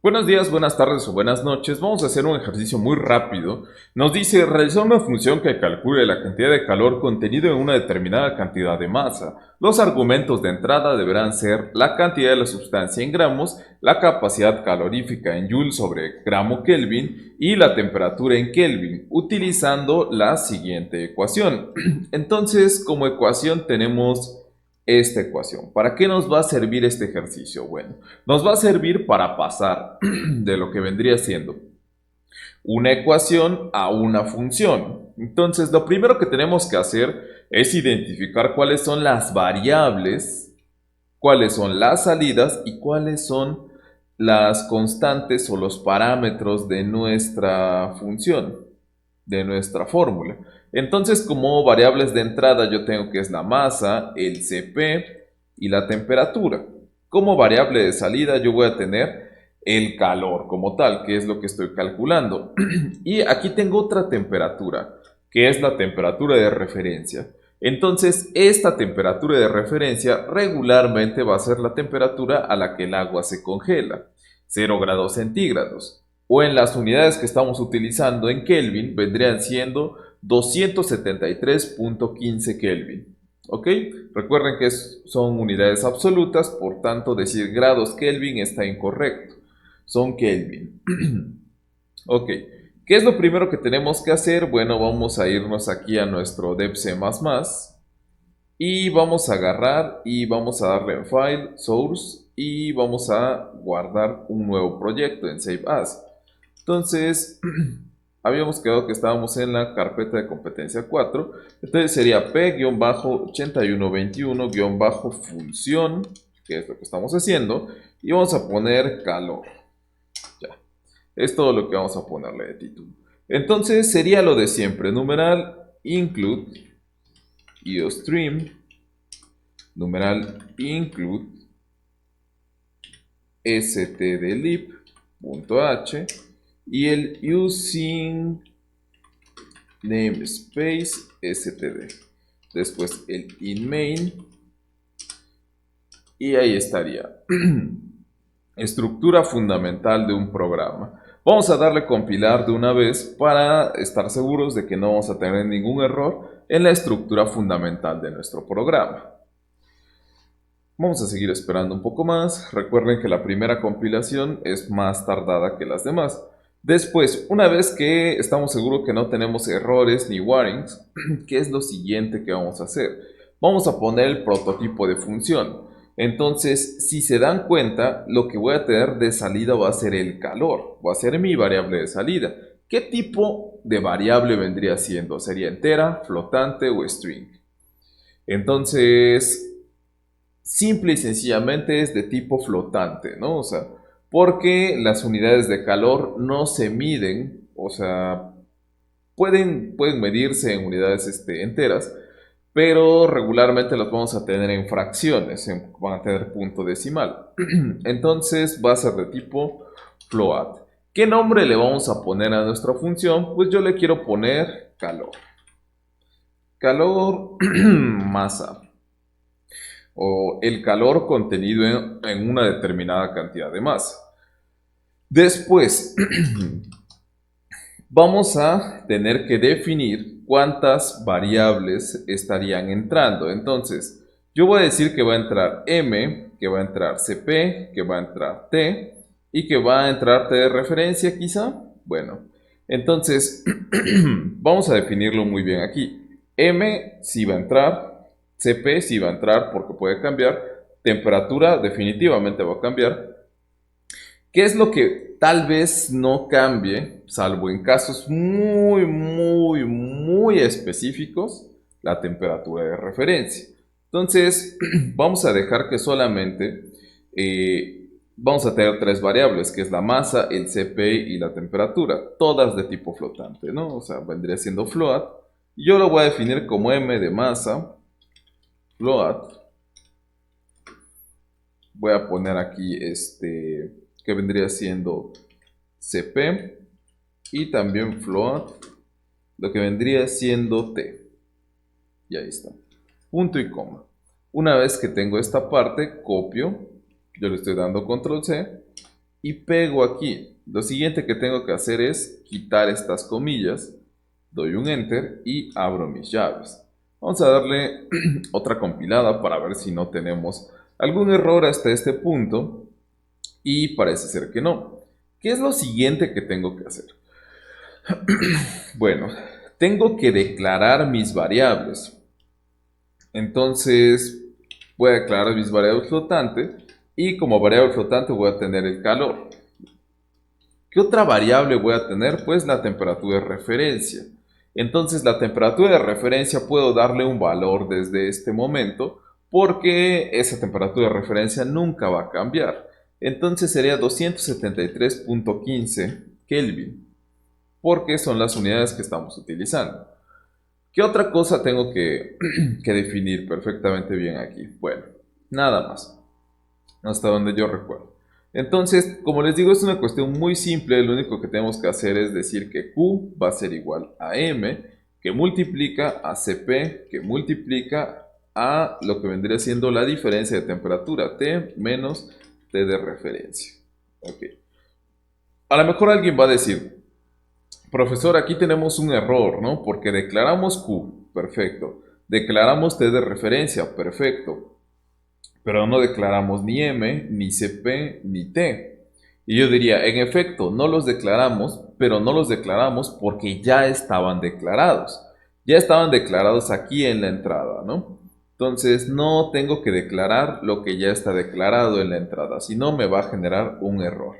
Buenos días, buenas tardes o buenas noches. Vamos a hacer un ejercicio muy rápido. Nos dice realizar una función que calcule la cantidad de calor contenido en una determinada cantidad de masa. Los argumentos de entrada deberán ser la cantidad de la sustancia en gramos, la capacidad calorífica en Joule sobre gramo Kelvin y la temperatura en Kelvin, utilizando la siguiente ecuación. Entonces, como ecuación tenemos esta ecuación. ¿Para qué nos va a servir este ejercicio? Bueno, nos va a servir para pasar de lo que vendría siendo una ecuación a una función. Entonces, lo primero que tenemos que hacer es identificar cuáles son las variables, cuáles son las salidas y cuáles son las constantes o los parámetros de nuestra función, de nuestra fórmula. Entonces, como variables de entrada yo tengo que es la masa, el Cp y la temperatura. Como variable de salida yo voy a tener el calor como tal, que es lo que estoy calculando. Y aquí tengo otra temperatura, que es la temperatura de referencia. Entonces, esta temperatura de referencia regularmente va a ser la temperatura a la que el agua se congela, 0 grados centígrados. O en las unidades que estamos utilizando en Kelvin, vendrían siendo 273.15 Kelvin. ¿Ok? Recuerden que son unidades absolutas, por tanto decir grados Kelvin está incorrecto. Son Kelvin. Ok. ¿Qué es lo primero que tenemos que hacer? Bueno, vamos a irnos aquí a nuestro depc++ y vamos a agarrar y vamos a darle en File, Source y vamos a guardar un nuevo proyecto en Save As. Entonces, habíamos quedado que estábamos en la carpeta de competencia 4. Entonces sería P-8121-función, que es lo que estamos haciendo, y vamos a poner calor. Ya. Es todo lo que vamos a ponerle de título. Entonces sería lo de siempre. Numeral include iostream, numeral include stdlib.h y el using namespace std. Después el inMain y ahí estaría. Estructura fundamental de un programa. Vamos a darle compilar de una vez para estar seguros de que no vamos a tener ningún error en la estructura fundamental de nuestro programa. Vamos a seguir esperando un poco más. Recuerden que la primera compilación es más tardada que las demás. Después, una vez que estamos seguros que no tenemos errores ni warnings, ¿qué es lo siguiente que vamos a hacer? Vamos a poner el prototipo de función. Entonces, si se dan cuenta, lo que voy a tener de salida va a ser el calor, va a ser mi variable de salida. ¿Qué tipo de variable vendría siendo? ¿Sería entera, flotante o string? Entonces, simple y sencillamente es de tipo flotante, ¿no? O sea, porque las unidades de calor no se miden, o sea, pueden medirse en unidades enteras, pero regularmente las vamos a tener en fracciones, van a tener punto decimal. Entonces va a ser de tipo float. ¿Qué nombre le vamos a poner a nuestra función? Pues yo le quiero poner calor. Calor masa. O el calor contenido en una determinada cantidad de masa. Después, vamos a tener que definir cuántas variables estarían entrando. Entonces, yo voy a decir que va a entrar M, que va a entrar CP, que va a entrar T y que va a entrar T de referencia quizá. Bueno, entonces vamos a definirlo muy bien aquí. M sí va a entrar, CP sí va a entrar porque puede cambiar, temperatura definitivamente va a cambiar. ¿Qué es lo que tal vez no cambie, salvo en casos muy, muy, muy específicos, la temperatura de referencia? Entonces, vamos a dejar que solamente vamos a tener tres variables, que es la masa, el Cp y la temperatura, todas de tipo flotante, ¿no? O sea, vendría siendo float. Yo lo voy a definir como m de masa, float. Voy a poner aquí que vendría siendo Cp y también float, lo que vendría siendo T. Y ahí está. Punto y coma. Una vez que tengo esta parte, copio. Yo le estoy dando control C. y pego aquí. Lo siguiente que tengo que hacer es quitar estas comillas, doy un enter y abro mis llaves. Vamos a darle otra compilada para ver si no tenemos algún error hasta este punto y parece ser que no. ¿Qué es lo siguiente que tengo que hacer? Bueno, tengo que declarar mis variables. Entonces voy a declarar mis variables flotantes y como variable flotante voy a tener el calor. ¿Qué otra variable voy a tener? Pues la temperatura de referencia. Entonces la temperatura de referencia puedo darle un valor desde este momento porque esa temperatura de referencia nunca va a cambiar. Entonces sería 273.15 Kelvin porque son las unidades que estamos utilizando. ¿Qué otra cosa tengo que definir perfectamente bien aquí? Bueno, nada más, hasta donde yo recuerdo. Entonces, como les digo, es una cuestión muy simple. Lo único que tenemos que hacer es decir que Q va a ser igual a M, que multiplica a Cp, que multiplica a lo que vendría siendo la diferencia de temperatura, T menos T de referencia. Ok. A lo mejor alguien va a decir, profesor, aquí tenemos un error, ¿no? Porque declaramos Q, perfecto. Declaramos T de referencia, perfecto. Pero no declaramos ni M, ni CP, ni T. Y yo diría, en efecto, no los declaramos, pero no los declaramos porque ya estaban declarados. Ya estaban declarados aquí en la entrada, ¿no? Entonces no tengo que declarar lo que ya está declarado en la entrada, si no me va a generar un error.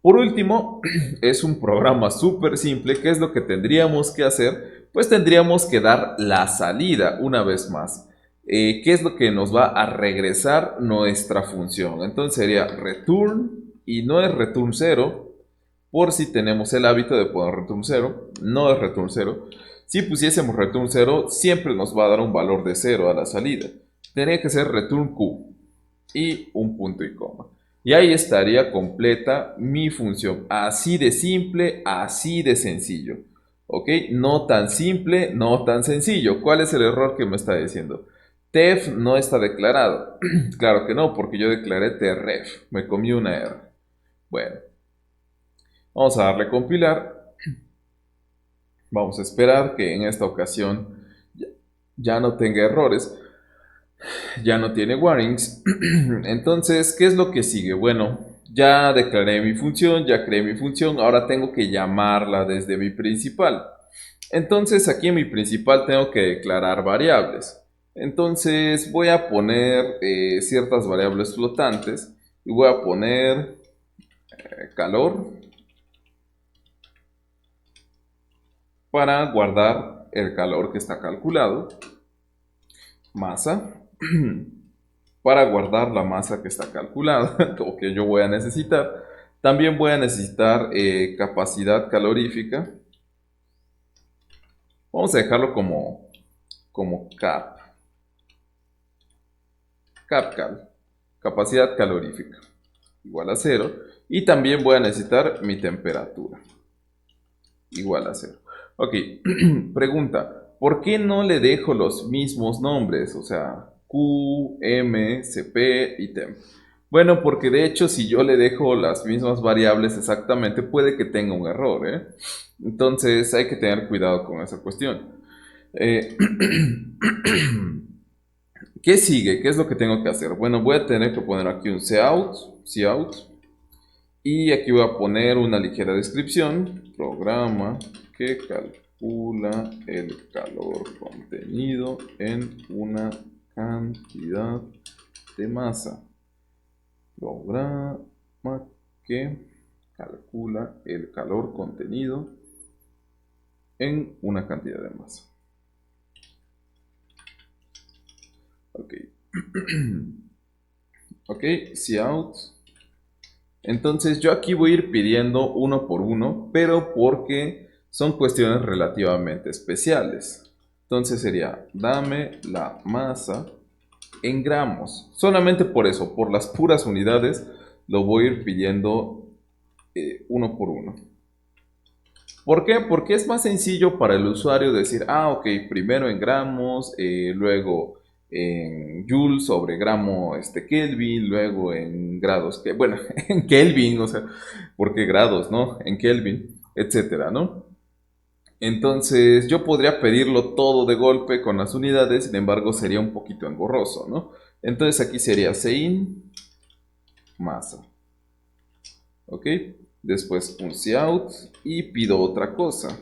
Por último, es un programa súper simple. ¿Qué es lo que tendríamos que hacer? Pues tendríamos que dar la salida una vez más. ¿Qué es lo que nos va a regresar nuestra función? Entonces sería return y no es return 0 por si tenemos el hábito de poner return 0. No es return 0. Si pusiésemos return 0 siempre nos va a dar un valor de 0 a la salida. Tendría que ser return Q y un punto y coma. Y ahí estaría completa mi función. Así de simple, así de sencillo. ¿Ok? No tan simple, no tan sencillo. ¿Cuál es el error que me está diciendo? TEF no está declarado. Claro que no, porque yo declaré TREF. Me comí una R. Bueno, vamos a darle compilar. Vamos a esperar que en esta ocasión ya no tenga errores. Ya no tiene warnings. Entonces, ¿qué es lo que sigue? Bueno, ya declaré mi función, ya creé mi función, ahora tengo que llamarla desde mi principal. Entonces, aquí en mi principal tengo que declarar variables. Entonces, voy a poner ciertas variables flotantes y voy a poner calor para guardar el calor que está calculado, masa para guardar la masa que está calculada o que yo voy a necesitar. También voy a necesitar capacidad calorífica. Vamos a dejarlo como capcal, capacidad calorífica, igual a 0. Y también voy a necesitar mi temperatura, igual a 0. Ok, pregunta, ¿por qué no le dejo los mismos nombres? O sea, Q, M, CP y temp. Bueno, porque de hecho si yo le dejo las mismas variables exactamente, puede que tenga un error, ¿eh? Entonces hay que tener cuidado con esa cuestión. Eh, ¿Qué sigue? ¿Qué es lo que tengo que hacer? Bueno, voy a tener que poner aquí un cout, y aquí voy a poner una ligera descripción. Programa que calcula el calor contenido en una cantidad de masa. Programa que calcula el calor contenido en una cantidad de masa. Ok. Ok, cout. Entonces yo aquí voy a ir pidiendo uno por uno, pero porque son cuestiones relativamente especiales. Entonces sería, dame la masa en gramos. Solamente por eso, por las puras unidades, lo voy a ir pidiendo uno por uno. ¿Por qué? Porque es más sencillo para el usuario decir, ah, ok, primero en gramos, luego en joules sobre gramo Kelvin, luego en grados, que bueno, en Kelvin, o sea, ¿por qué grados, no? En Kelvin, etcétera, ¿no? Entonces yo podría pedirlo todo de golpe con las unidades, sin embargo sería un poquito engorroso, ¿no? Entonces aquí sería Sein masa, ¿ok? Después un cout y pido otra cosa.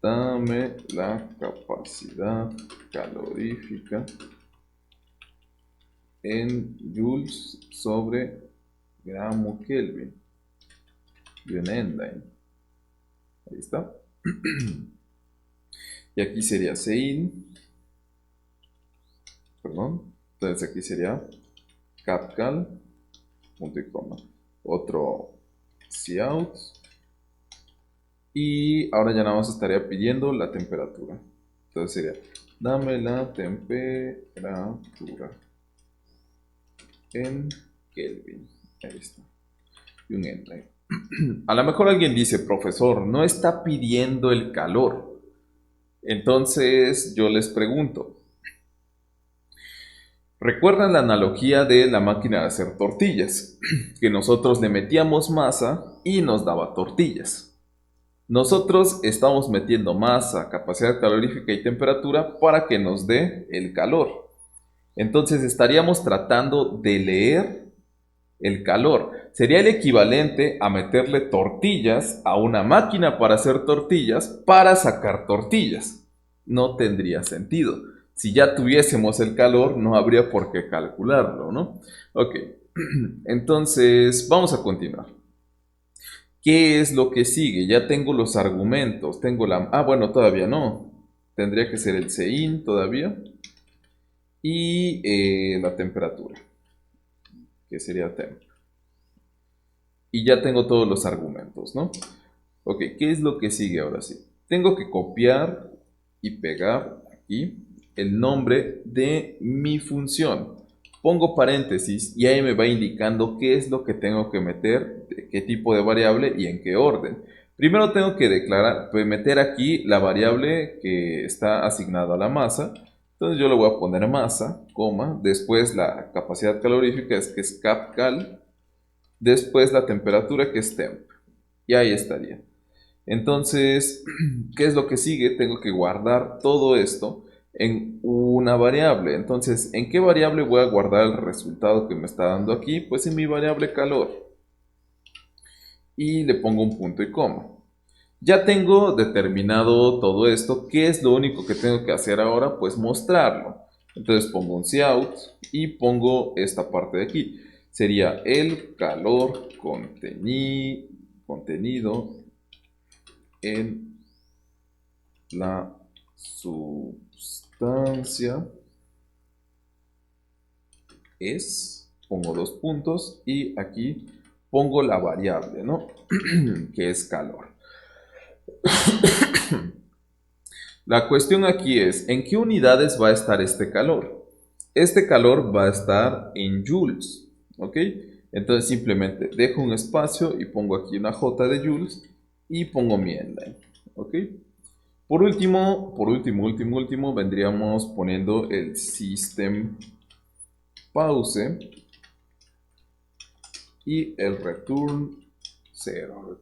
Dame la capacidad calorífica en joules sobre gramo Kelvin de un enzyme. Ahí está. Y aquí sería Sein, perdón, entonces aquí sería capcal, punto y coma, otro cout, y ahora ya nada más estaría pidiendo la temperatura. Entonces sería, dame la temperatura en Kelvin. Ahí está. Y un enter. A lo mejor alguien dice, profesor, no está pidiendo el calor. Entonces yo les pregunto, ¿recuerdan la analogía de la máquina de hacer tortillas? Que nosotros le metíamos masa y nos daba tortillas. Nosotros estamos metiendo masa, capacidad calorífica y temperatura para que nos dé el calor. Entonces estaríamos tratando de leer el calor. Sería el equivalente a meterle tortillas a una máquina para hacer tortillas para sacar tortillas. No tendría sentido. Si ya tuviésemos el calor, no habría por qué calcularlo, ¿no? Ok, entonces vamos a continuar. ¿Qué es lo que sigue? Ya tengo los argumentos, tengo la... Ah, bueno, todavía no. Tendría que ser el Sein todavía. Y la temperatura, que sería temp. Y ya tengo todos los argumentos, ¿no? Ok, ¿qué es lo que sigue ahora sí? Tengo que copiar y pegar aquí el nombre de mi función. Pongo paréntesis y ahí me va indicando qué es lo que tengo que meter, de qué tipo de variable y en qué orden. Primero tengo que declarar, pues meter aquí la variable que está asignada a la masa. Entonces yo le voy a poner masa, coma, después la capacidad calorífica que es capcal, después la temperatura que es temp. Y ahí estaría. Entonces, ¿qué es lo que sigue? Tengo que guardar todo esto en una variable. Entonces, ¿en qué variable voy a guardar el resultado que me está dando aquí? Pues en mi variable calor. Y le pongo un punto y coma. Ya tengo determinado todo esto. ¿Qué es lo único que tengo que hacer ahora? Pues mostrarlo. Entonces pongo un cout y pongo esta parte de aquí. Sería el calor contenido en la sustancia es, pongo dos puntos y aquí pongo la variable, ¿no? Que es calor. La cuestión aquí es, ¿en qué unidades va a estar este calor? Este calor va a estar en joules, ¿ok? Entonces simplemente dejo un espacio y pongo aquí una J de joules y pongo mi endline, ¿ok? Por último, vendríamos poniendo el system pause y el return 0.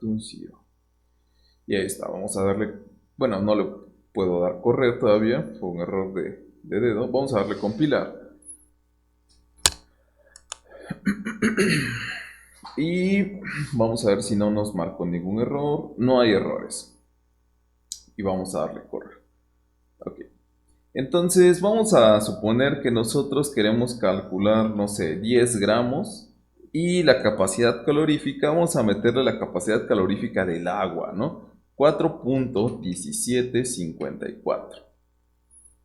Y ahí está, vamos a darle, bueno, no le puedo dar correr todavía, fue un error de dedo, vamos a darle compilar. Y vamos a ver si no nos marcó ningún error, no hay errores. Y vamos a darle correr. Ok. Entonces vamos a suponer que nosotros queremos calcular, no sé, 10 gramos y la capacidad calorífica, vamos a meterle la capacidad calorífica del agua, ¿no? 4.1754.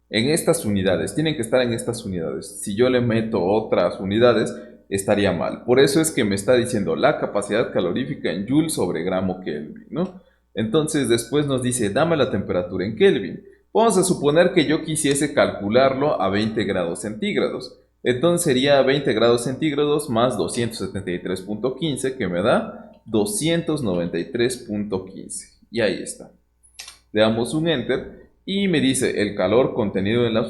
En estas unidades, tienen que estar en estas unidades. Si yo le meto otras unidades, estaría mal. Por eso es que me está diciendo la capacidad calorífica en Joule sobre gramo Kelvin, ¿no? Entonces después nos dice, dame la temperatura en Kelvin. Vamos a suponer que yo quisiese calcularlo a 20 grados centígrados. Entonces sería 20 grados centígrados más 273.15 que me da 293.15. Y ahí está. Le damos un enter y me dice el calor contenido en la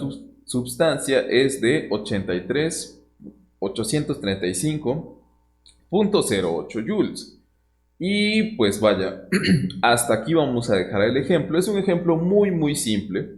substancia es de 835.08 joules. Y pues vaya, hasta aquí vamos a dejar el ejemplo. Es un ejemplo muy simple.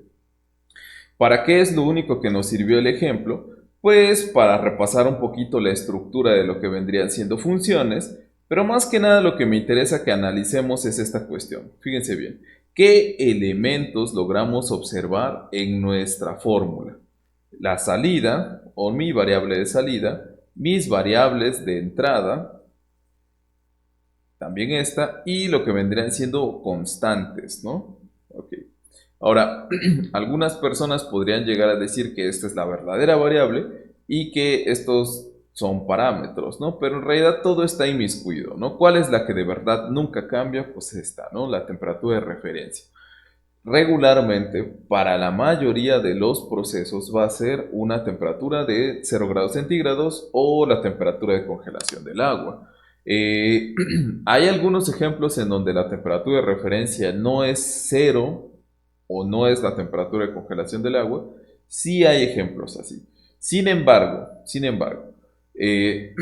¿Para qué es lo único que nos sirvió el ejemplo? Pues para repasar un poquito la estructura de lo que vendrían siendo funciones, pero más que nada lo que me interesa que analicemos es esta cuestión. Fíjense bien, ¿qué elementos logramos observar en nuestra fórmula? La salida, o mi variable de salida, mis variables de entrada, también esta, y lo que vendrían siendo constantes, ¿no? Ok. Ahora, algunas personas podrían llegar a decir que esta es la verdadera variable y que estos son parámetros, ¿no? Pero en realidad todo está inmiscuido, ¿no? ¿Cuál es la que de verdad nunca cambia? Pues esta, ¿no? La temperatura de referencia. Regularmente, para la mayoría de los procesos va a ser una temperatura de 0 grados centígrados o la temperatura de congelación del agua. Eh, Hay algunos ejemplos en donde la temperatura de referencia no es cero o no es la temperatura de congelación del agua. Sí hay ejemplos así. Sin embargo, eh,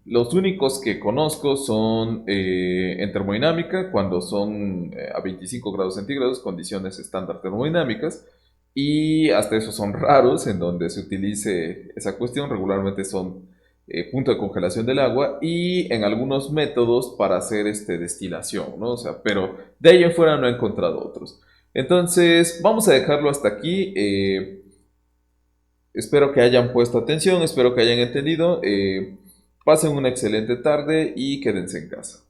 los únicos que conozco son en termodinámica, cuando son a 25 grados centígrados, condiciones estándar termodinámicas, y hasta esos son raros en donde se utilice esa cuestión, regularmente son punto de congelación del agua y en algunos métodos para hacer destilación, ¿no? O sea, pero de ahí en fuera no he encontrado otros. Entonces, vamos a dejarlo hasta aquí. Espero que hayan puesto atención, espero que hayan entendido. Pasen una excelente tarde y quédense en casa.